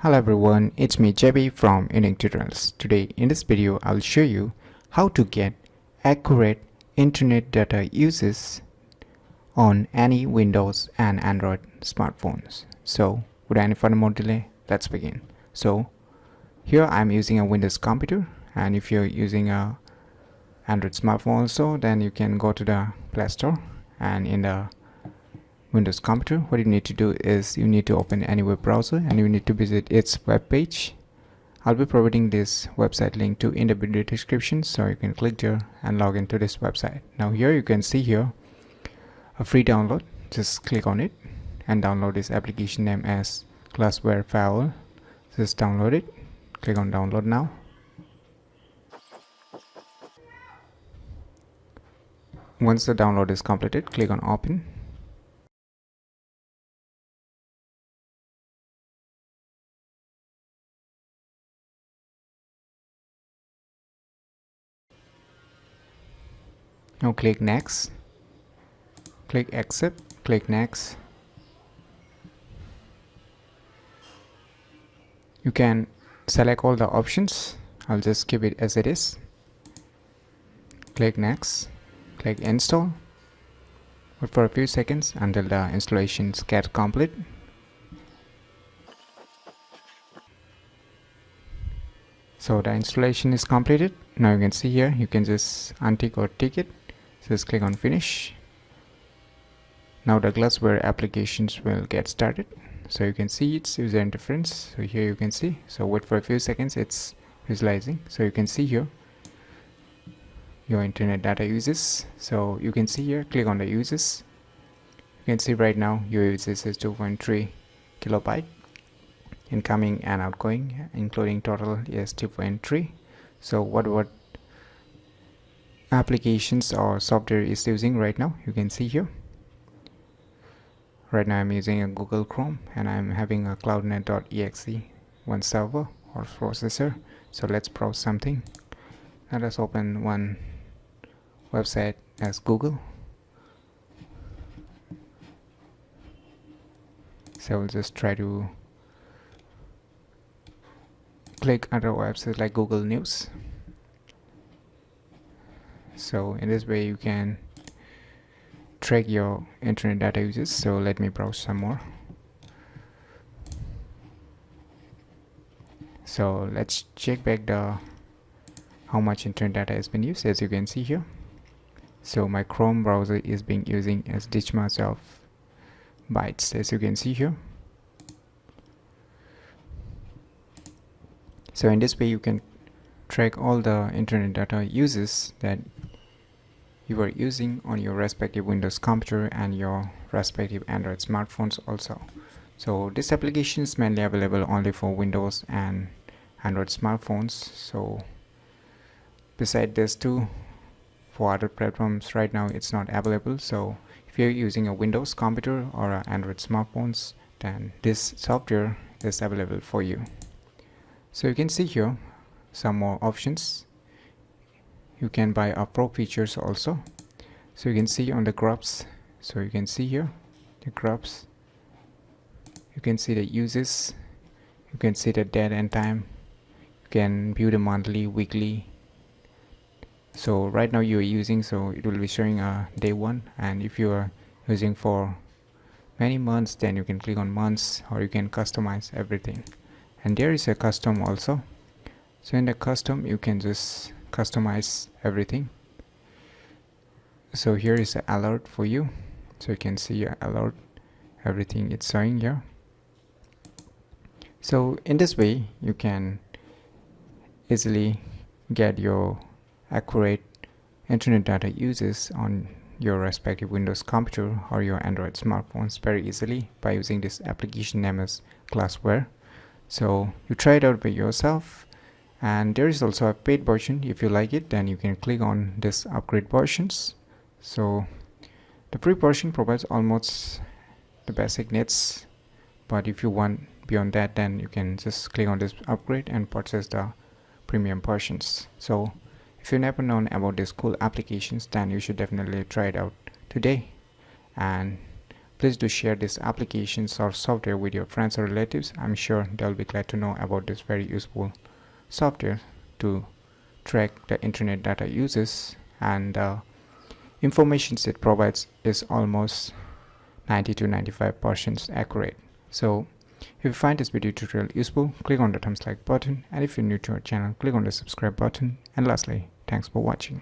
Hello everyone, it's me JB from UniqueTutorials. Today in this video I'll show you how to get accurate internet data uses on any Windows and Android smartphones. So without any further more delay, let's begin. So here I'm using a Windows computer, and if you're using a Android smartphone also, then you can go to the Play Store, and in the Windows computer, what you need to do is you need to open any web browser and you need to visit its web page. I'll be providing this website link to in the video description, so you can click there and log into this website. Now here you can see here a free download. Just click on it and download this application name as Glassware File. Just download it. Click on download now. Once the download is completed, click on open. Now click next, click accept, click next. You can select all the options. I'll just keep it as it is. Click next, click install. Wait for a few seconds until the installations get complete. So the installation is completed. Now you can see here, you can just untick or tick it. Just click on finish. Now the Glassware applications will get started. So you can see its user interface. So here you can see. So wait for a few seconds, it's visualizing. So you can see here your internet data uses. So you can see here, click on the uses. You can see right now your uses is 2.3 kilobyte. Incoming and outgoing, including total, is 2.3. So what applications or software is using right now, you can see here. Right now I'm using a Google Chrome and I'm having a cloudnet.exe one server or processor. So let's browse something. Let us open one website as Google. So we'll just try to click other websites like Google News. So in this way you can track your internet data uses. So let me browse some more. So let's check back how much internet data has been used. As you can see here, so my Chrome browser is being using as much of bytes, as you can see here. So in this way you can track all the internet data uses that you are using on your respective Windows computer and your respective Android smartphones also. So this application is mainly available only for Windows and Android smartphones. So beside this too, for other platforms right now it's not available. So if you're using a Windows computer or an Android smartphones, then this software is available for you. So you can see here some more options. You can buy a pro features also. So you can see on the graphs. So you can see here the graphs. You can see the uses. You can see the date and time. You can view the monthly, weekly. So right now you are using, so it will be showing day one, and if you are using for many months, then you can click on months, or you can customize everything. And there is a custom also. So in the custom you can just customize everything. So here is the alert for you. So you can see your alert, everything it's showing here. So in this way you can easily get your accurate internet data uses on your respective Windows computer or your Android smartphones very easily by using this application name as Glassware. So you try it out by yourself, and there is also a paid version. If you like it, then you can click on this upgrade versions. So the free version provides almost the basic needs, but if you want beyond that, then you can just click on this upgrade and purchase the premium versions. So if you've never known about these cool applications, then you should definitely try it out today. And Please do share these applications or software with your friends or relatives. I'm sure they'll be glad to know about this very useful software to track the internet data uses, and the information it provides is almost 90 to 95% accurate. So if you find this video tutorial useful, click on the thumbs like button, and if you're new to our channel, click on the subscribe button. And lastly, thanks for watching.